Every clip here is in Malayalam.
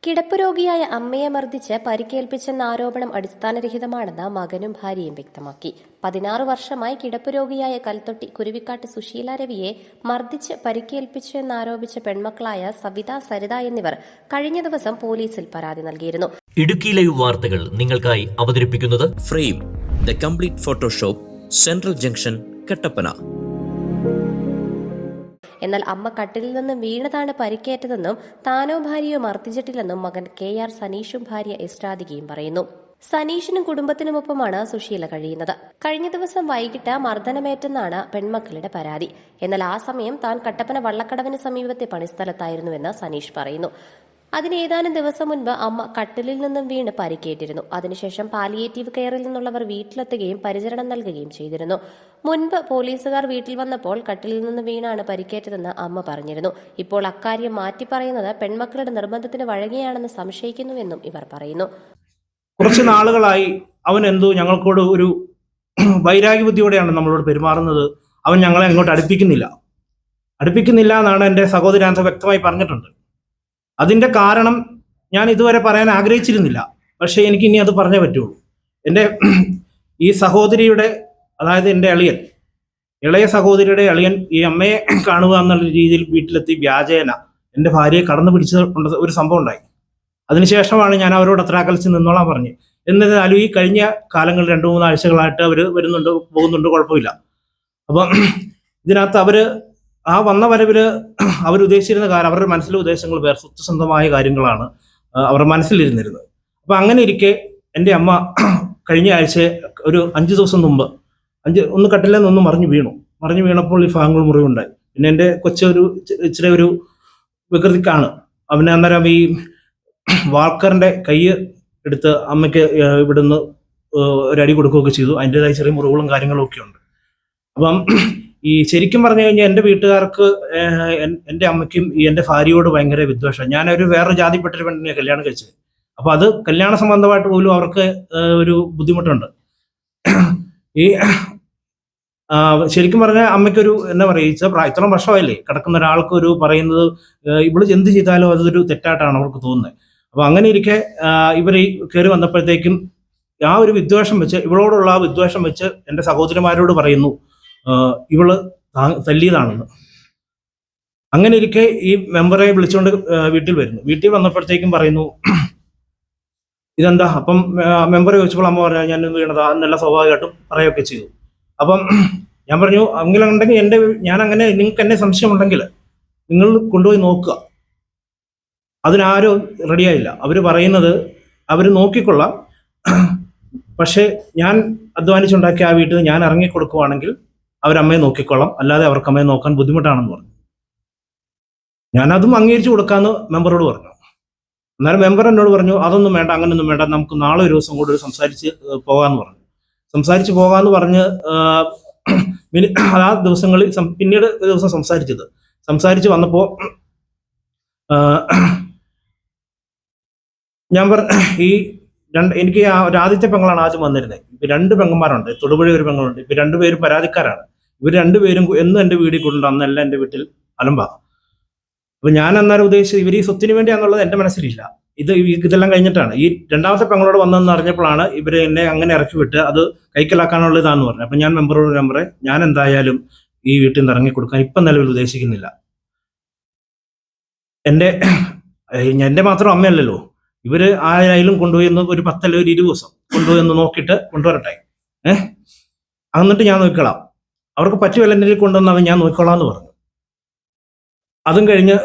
കിടപ്പ് രോഗിയായ അമ്മയെ മർദ്ദിച്ച് പരിക്കേൽപ്പിച്ചെന്ന ആരോപണം അടിസ്ഥാനരഹിതമാണെന്ന് മകനും ഭാര്യയും വ്യക്തമാക്കി. 16 വർഷമായി കിടപ്പ് രോഗിയായ കൽത്തൊട്ടി കുരുവിക്കാട്ട് സുശീല രവിയെ മർദ്ദിച്ച് പരിക്കേൽപ്പിച്ചു എന്നാരോപിച്ച പെൺമക്കളായ സവിത, സരിത എന്നിവർ കഴിഞ്ഞ ദിവസം പോലീസിൽ പരാതി നൽകിയിരുന്നു. ഇടുക്കി ലൈവ് വാർത്തകൾ നിങ്ങൾക്കായി അവതരിപ്പിക്കുന്നത് frame the complete Photoshop, central junction, Kattappana. എന്നാൽ അമ്മ കട്ടിലിൽ നിന്ന് വീണതാണ് പരിക്കേറ്റതെന്നും താനോ ഭാര്യയോ മർദ്ദിച്ചിട്ടില്ലെന്നും മകൻ KR സനീഷും ഭാര്യ രാധികയും പറയുന്നു. സനീഷിനും കുടുംബത്തിനുമൊപ്പമാണ് സുശീല കഴിയുന്നത്. കഴിഞ്ഞ ദിവസം വൈകിട്ട് മർദ്ദനമേറ്റെന്നാണ് പെൺമക്കളുടെ പരാതി. എന്നാൽ ആ സമയം താൻ കട്ടപ്പന വള്ളക്കടവിന് സമീപത്തെ പണിസ്ഥലത്തായിരുന്നുവെന്ന് സനീഷ് പറയുന്നു. അതിന് ഏതാനും ദിവസം മുൻപ് അമ്മ കട്ടിലിൽ നിന്നും വീണ് പരിക്കേറ്റിരുന്നു. അതിനുശേഷം പാലിയേറ്റീവ് കെയറിൽ നിന്നുള്ളവർ വീട്ടിലെത്തുകയും പരിചരണം നൽകുകയും ചെയ്തിരുന്നു. മുൻപ് പോലീസുകാർ വീട്ടിൽ വന്നപ്പോൾ കട്ടിലിൽ നിന്ന് വീണാണ് പരിക്കേറ്റതെന്ന് അമ്മ പറഞ്ഞിരുന്നു. ഇപ്പോൾ അക്കാര്യം മാറ്റി പറയുന്നത് പെൺമക്കളുടെ നിർബന്ധത്തിന് വഴങ്ങിയാണെന്ന് സംശയിക്കുന്നുവെന്നും ഇവർ പറയുന്നു. കുറച്ച് നാളുകളായി അവൻ എന്തോ ഞങ്ങൾക്കോട് ഒരു വൈരാഗ്യ ബുദ്ധിയോടെയാണ് നമ്മളോട് പെരുമാറുന്നത്. അവൻ ഞങ്ങളെ അങ്ങോട്ട് അടുപ്പിക്കുന്നില്ല എന്നാണ് എൻ്റെ സഹോദരാന്ത വ്യക്തമായി പറഞ്ഞിട്ടുണ്ട്. അതിൻ്റെ കാരണം ഞാൻ ഇതുവരെ പറയാൻ ആഗ്രഹിച്ചിരുന്നില്ല. പക്ഷേ എനിക്ക് ഇനി അത് പറഞ്ഞേ പറ്റുള്ളൂ. എൻ്റെ ഈ സഹോദരിയുടെ, അതായത് എൻ്റെ ഇളയ സഹോദരിയുടെ അളിയൻ ഈ അമ്മയെ കാണുക എന്നുള്ള രീതിയിൽ വീട്ടിലെത്തി വ്യാജേന എൻ്റെ ഭാര്യയെ കടന്നു പിടിച്ച ഒരു സംഭവം ഉണ്ടായി. അതിനുശേഷമാണ് ഞാൻ അവരോട് അത്ര അകൽച്ച് നിന്നോളാൻ പറഞ്ഞു. എന്നിരുന്നാലും ഈ കഴിഞ്ഞ കാലങ്ങളിൽ 2-3 ആഴ്ചകളായിട്ട് അവർ വരുന്നുണ്ട്, പോകുന്നുണ്ട്, കുഴപ്പമില്ല. അപ്പം ഇതിനകത്ത് ആ വന്ന വരവില് അവരുദ്ദേശിച്ചിരുന്ന കാര്യം, അവരുടെ മനസ്സിലെ ഉദ്ദേശങ്ങൾ വേറെ സത്യസന്ധമായ കാര്യങ്ങളാണ് അവരുടെ മനസ്സിലിരുന്നിരുന്നത്. അപ്പൊ അങ്ങനെ ഇരിക്കെ എൻ്റെ അമ്മ കഴിഞ്ഞ ആഴ്ച ഒരു 5 ദിവസം മുമ്പ് ഒന്ന് കട്ടിലിൽ നിന്ന് മറിഞ്ഞു വീണപ്പോൾ ഈ ഭാഗങ്ങൾ മുറിവുണ്ടായി. പിന്നെ എൻ്റെ ഇച്ചിരി ഒരു വികൃതിക്കാണ്. അവന് അന്നേരം ഈ വാൾക്കറിന്റെ കൈ എടുത്ത് അമ്മയ്ക്ക് ഇവിടുന്ന് ഒരടി കൊടുക്കുകയൊക്കെ ചെയ്തു. അതിൻ്റെതായ ചെറിയ മുറിവുകളും കാര്യങ്ങളും ഒക്കെ ഉണ്ട്. അപ്പം ഈ ശരിക്കും പറഞ്ഞു കഴിഞ്ഞാൽ എൻ്റെ വീട്ടുകാർക്ക്, എൻ്റെ അമ്മയ്ക്കും ഈ എൻ്റെ ഭാര്യയോട് ഭയങ്കര വിദ്വേഷം. ഞാനൊരു വേറെ ജാതിപ്പെട്ടൊരു പെണ്ണിനെ കല്യാണം കഴിച്ചത്. അപ്പൊ അത് കല്യാണ സംബന്ധമായിട്ട് പോലും അവർക്ക് ഒരു ബുദ്ധിമുട്ടുണ്ട്. ഈ ശരിക്കും പറഞ്ഞാൽ അമ്മയ്ക്കൊരു എന്താ പറയുക, ഇത്രയും വർഷമായില്ലേ കിടക്കുന്ന ഒരാൾക്ക് ഒരു പറയുന്നത് ഇവള് എന്ത് ചെയ്താലും അതൊരു തെറ്റായിട്ടാണ് അവർക്ക് തോന്നുന്നത്. അപ്പൊ അങ്ങനെ ഇരിക്കെ ഇവർ ഈ കയറി വന്നപ്പോഴത്തേക്കും ആ ഒരു വിദ്വേഷം വെച്ച്, ഇവളോടുള്ള ആ വിദ്വേഷം വെച്ച് എൻ്റെ സഹോദരിമാരോട് പറയുന്നു ഇവള് തല്ലിയതാണെന്ന്. അങ്ങനെ ഇരിക്കെ ഈ മെമ്പറെ വിളിച്ചുകൊണ്ട് വീട്ടിൽ വന്നപ്പോഴത്തേക്കും പറയുന്നു ഇതെന്താ. അപ്പം മെമ്പറെ ചോദിച്ചപ്പോൾ അമ്മ പറഞ്ഞു ഞാൻ വീണതാ എന്നെല്ലാം സ്വാഭാവികമായിട്ടും പറയുകയൊക്കെ ചെയ്തു. അപ്പം ഞാൻ പറഞ്ഞു അങ്ങനെ ഉണ്ടെങ്കിൽ നിങ്ങൾക്ക് എന്നെ സംശയമുണ്ടെങ്കിൽ നിങ്ങൾ കൊണ്ടുപോയി നോക്കുക. അതിനാരും റെഡിയായില്ല. അവർ പറയുന്നത് അവർ നോക്കിക്കൊള്ളാം, പക്ഷെ ഞാൻ അധ്വാനിച്ചുണ്ടാക്കിയ ആ വീട്ടിൽ ഞാൻ ഇറങ്ങിക്കൊടുക്കുവാണെങ്കിൽ അവരമ്മയെ നോക്കിക്കൊള്ളാം, അല്ലാതെ അവർക്ക് അമ്മയെ നോക്കാൻ ബുദ്ധിമുട്ടാണെന്ന് പറഞ്ഞു. ഞാനതും അംഗീകരിച്ചു കൊടുക്കാമെന്ന് മെമ്പറോട് പറഞ്ഞു. അന്നേരം മെമ്പർ എന്നോട് പറഞ്ഞു അതൊന്നും വേണ്ട, അങ്ങനെയൊന്നും വേണ്ട, നമുക്ക് നാളെ ഒരു ദിവസം കൂടി സംസാരിച്ച് പോകാമെന്ന് പറഞ്ഞു. സംസാരിച്ച് പോകാമെന്ന് പറഞ്ഞ് ആ ദിവസങ്ങളിൽ പിന്നീട് ഒരു ദിവസം സംസാരിച്ച് വന്നപ്പോൾ ഞാൻ എനിക്ക് ആദ്യത്തെ പെങ്ങളാണ് ആദ്യം വന്നിരുന്നത്. ഇപ്പൊ 2 പെങ്ങന്മാരുണ്ട്, തൊടുപുഴ ഒരു പെങ്ങളുണ്ട്. ഇപ്പൊ 2 പേരും പരാതിക്കാരാണ്. ഇവർ 2 പേരും എന്നും എൻ്റെ വീട്ടിൽ കൊണ്ടുണ്ട്. അന്നെല്ലാം എൻ്റെ വീട്ടിൽ അലമ്പാ. അപ്പൊ ഞാൻ അന്നേരം ഉദ്ദേശിച്ചത് ഇവർ ഈ സ്വത്തിന് വേണ്ടിയാന്നുള്ളത് എൻ്റെ മനസ്സിലില്ല. ഇതെല്ലാം കഴിഞ്ഞിട്ടാണ് ഈ 2ാമത്തെ പെങ്ങളോട് വന്നതെന്ന് അറിഞ്ഞപ്പോഴാണ് ഇവര് എന്നെ അങ്ങനെ ഇറക്കി വിട്ട് അത് കൈക്കലാക്കാനുള്ള ഇതാന്ന് പറഞ്ഞു. അപ്പൊ ഞാൻ മെമ്പറെ ഞാൻ എന്തായാലും ഈ വീട്ടിൽ നിന്ന് ഇറങ്ങിക്കൊടുക്കാൻ ഇപ്പം നിലവിൽ ഉദ്ദേശിക്കുന്നില്ല. എൻ്റെ മാത്രം അമ്മയല്ലല്ലോ, ഇവര് ആയാലും കൊണ്ടുപോയി ഒരു 10 അല്ലെങ്കിൽ 20 ദിവസം കൊണ്ടുപോയി നോക്കിയിട്ട് കൊണ്ടുവരട്ടെ. എന്നിട്ട് ഞാൻ നോക്കിക്കോളാം, അവർക്ക് പറ്റുമല്ല എൻ്റെ കൊണ്ടുവന്നാൽ ഞാൻ നോക്കിക്കോളാം എന്ന് പറഞ്ഞു. അതും കഴിഞ്ഞ്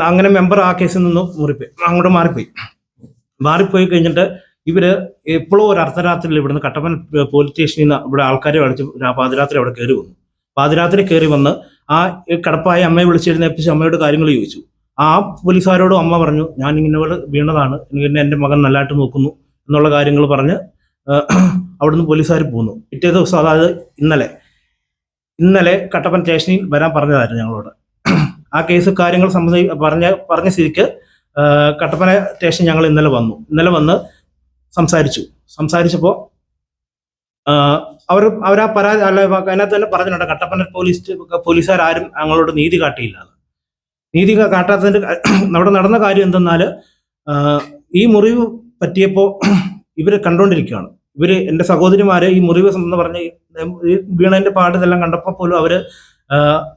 അങ്ങനെ മെമ്പർ ആ കേസിൽ നിന്ന് അങ്ങോട്ട് മാറിപ്പോയി കഴിഞ്ഞിട്ട് ഇവര് എപ്പോഴും ഒരു അർദ്ധരാത്രിയിൽ ഇവിടുന്ന് കട്ടപ്പന പോലീസ് സ്റ്റേഷനിൽ നിന്ന് ഇവിടെ ആൾക്കാരെ അടിച്ച് പാതിരാത്രി അവിടെ കയറി വന്നു. പാതിരാത്രി കയറി വന്ന് ആ കിടപ്പായ അമ്മയെ വിളിച്ചെഴുന്നേപ്പിച്ച് അമ്മയോട് കാര്യങ്ങൾ ചോദിച്ചു. ആ പോലീസുകാരോടും അമ്മ പറഞ്ഞു ഞാൻ ഇങ്ങനെ വീണതാണ്, എൻ്റെ മകൻ നല്ലതായിട്ട് നോക്കുന്നു എന്നുള്ള കാര്യങ്ങൾ പറഞ്ഞ് അവിടുന്ന് പോലീസുകാർ പോന്നു. പിറ്റേ ദിവസം, അതായത് ഇന്നലെ കട്ടപ്പന സ്റ്റേഷനിൽ വരാൻ പറഞ്ഞതായിരുന്നു ഞങ്ങളോട്. ആ കേസ് കാര്യങ്ങൾ പറഞ്ഞ സ്ഥിതിക്ക് കട്ടപ്പന സ്റ്റേഷൻ ഞങ്ങൾ ഇന്നലെ വന്ന് സംസാരിച്ചപ്പോൾ അവരാ പരാതി അതിനകത്ത് തന്നെ പറഞ്ഞിട്ടുണ്ട്, കട്ടപ്പന പോലീസുകാരും ഞങ്ങളോട് നീതി കാട്ടിയില്ല. നീതി കാട്ടാത്തതിന്റെ അവിടെ നടന്ന കാര്യം എന്തെന്നാൽ ഈ മുറിവ് പറ്റിയപ്പോൾ ഇവർ കണ്ടുകൊണ്ടിരിക്കുകയാണ്. എൻ്റെ സഹോദരിമാര് ഈ മുറിവ് എന്ന് പറഞ്ഞ് ഈ വീണതിന്റെ പാട് ഇതെല്ലാം കണ്ടപ്പോൾ പോലും അവര്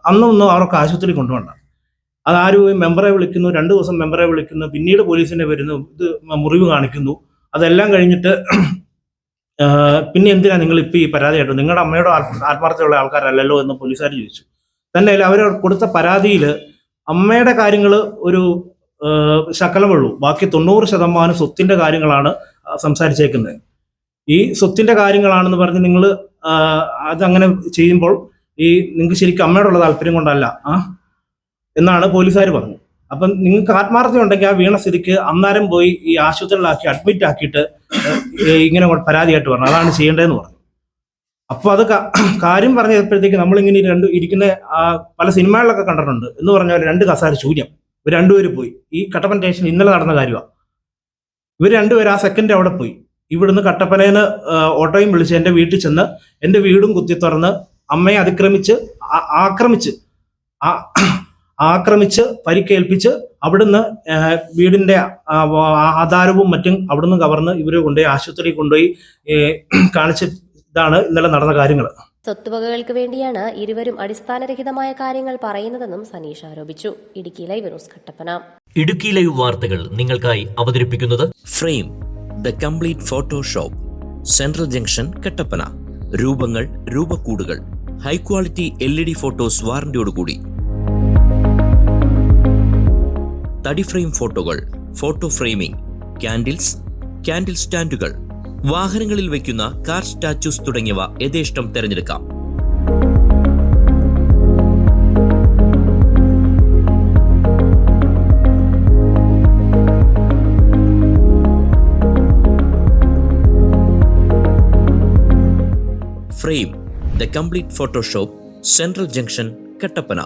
അന്നൊന്നും അവർക്ക് ആശുപത്രി കൊണ്ടുപോകണ്ട. അതാരും മെമ്പറെ വിളിക്കുന്നു, 2 ദിവസം മെമ്പറെ വിളിക്കുന്നു, പിന്നീട് പോലീസിനെ വരുന്നു, ഇത് മുറിവ് കാണിക്കുന്നു. അതെല്ലാം കഴിഞ്ഞിട്ട് പിന്നെ എന്തിനാ നിങ്ങൾ ഇപ്പം ഈ പരാതി ആയിട്ട്, നിങ്ങളുടെ അമ്മയുടെ ആത്മാർത്ഥതയുള്ള ആൾക്കാരല്ലല്ലോ എന്ന് പോലീസുകാർ ചോദിച്ചു. തന്നെ അവർ കൊടുത്ത പരാതിയിൽ അമ്മയുടെ കാര്യങ്ങൾ ഒരു ശകലമുള്ളൂ, ബാക്കി 90% സ്വത്തിന്റെ കാര്യങ്ങളാണ് സംസാരിച്ചേക്കുന്നത്. ഈ സ്വത്തിന്റെ കാര്യങ്ങളാണെന്ന് പറഞ്ഞ് നിങ്ങൾ അതങ്ങനെ ചെയ്യുമ്പോൾ നിങ്ങൾക്ക് ശരിക്കും അമ്മയോടുള്ള താല്പര്യം കൊണ്ടല്ല എന്നാണ് പോലീസുകാർ പറഞ്ഞത്. അപ്പം നിങ്ങൾക്ക് ആത്മാർത്ഥത ഉണ്ടെങ്കിൽ ആ വീണ സ്ഥിതിക്ക് അന്നേരം പോയി ഈ ആശുപത്രിയിലാക്കി അഡ്മിറ്റ് ആക്കിയിട്ട് ഇങ്ങനെ പരാതിയായിട്ട് പറഞ്ഞു, അതാണ് ചെയ്യേണ്ടതെന്ന് പറഞ്ഞു. അപ്പോൾ അത് കാര്യം പറഞ്ഞപ്പോഴത്തേക്ക് നമ്മളിങ്ങനെ ഇരിക്കുന്ന പല സിനിമകളിലൊക്കെ കണ്ടിട്ടുണ്ട് എന്ന് പറഞ്ഞാൽ 2 കസാര ശൂന്യം. ഇവർ 2 പേര് പോയി. ഈ കട്ടപ്പന സ്റ്റേഷൻ ഇന്നലെ നടന്ന കാര്യമാണ്. ഇവർ 2 പേര് ആ സെക്കൻഡ് അവിടെ പോയി. ഇവിടുന്ന് കട്ടപ്പനയിൽ ഓട്ടോയും വിളിച്ച് എൻ്റെ വീട്ടിൽ ചെന്ന് എൻ്റെ വീടും കുത്തി തുറന്ന് അമ്മയെ ആക്രമിച്ച് പരിക്കേൽപ്പിച്ച് അവിടുന്ന് വീടിന്റെ ആധാരവും മറ്റും അവിടുന്ന് കവർന്ന് ഇവരെ കൊണ്ടുപോയി ആശുപത്രിയിൽ കൊണ്ടുപോയി കാണിച്ച് ഇതാണ് ഇന്നലെ നടന്ന കാര്യങ്ങൾ. സ്വത്തുവകകൾക്ക് വേണ്ടിയാണ് ഇരുവരും അടിസ്ഥാനരഹിതമായ കാര്യങ്ങൾ പറയുന്നതെന്നും സനീഷ് ആരോപിച്ചു. Idukki live news Kattappana. Idukki live വാർത്തകൾ നിങ്ങൾക്കായി അവതരിപ്പിക്കുന്നത് frame the complete Photoshop, central junction, Kattappana. രൂപങ്ങൾ, രൂപക്കൂടുകൾ, ഹൈ ക്വാളിറ്റി LED ഫോട്ടോസ് വാറന്റിയോടുകൂടി. തടി ഫ്രെയിം ഫോട്ടോകൾ, ഫോട്ടോ ഫ്രെയിമിംഗ്, ക്യാൻഡിൽ സ്റ്റാൻഡുകൾ, വാഹനങ്ങളിൽ വയ്ക്കുന്ന കാർ സ്റ്റാച്യൂസ് തുടങ്ങിയവ യഥേഷ്ടം തിരഞ്ഞെടുക്കാം. Frame the complete Photoshop, central junction, Kattappana.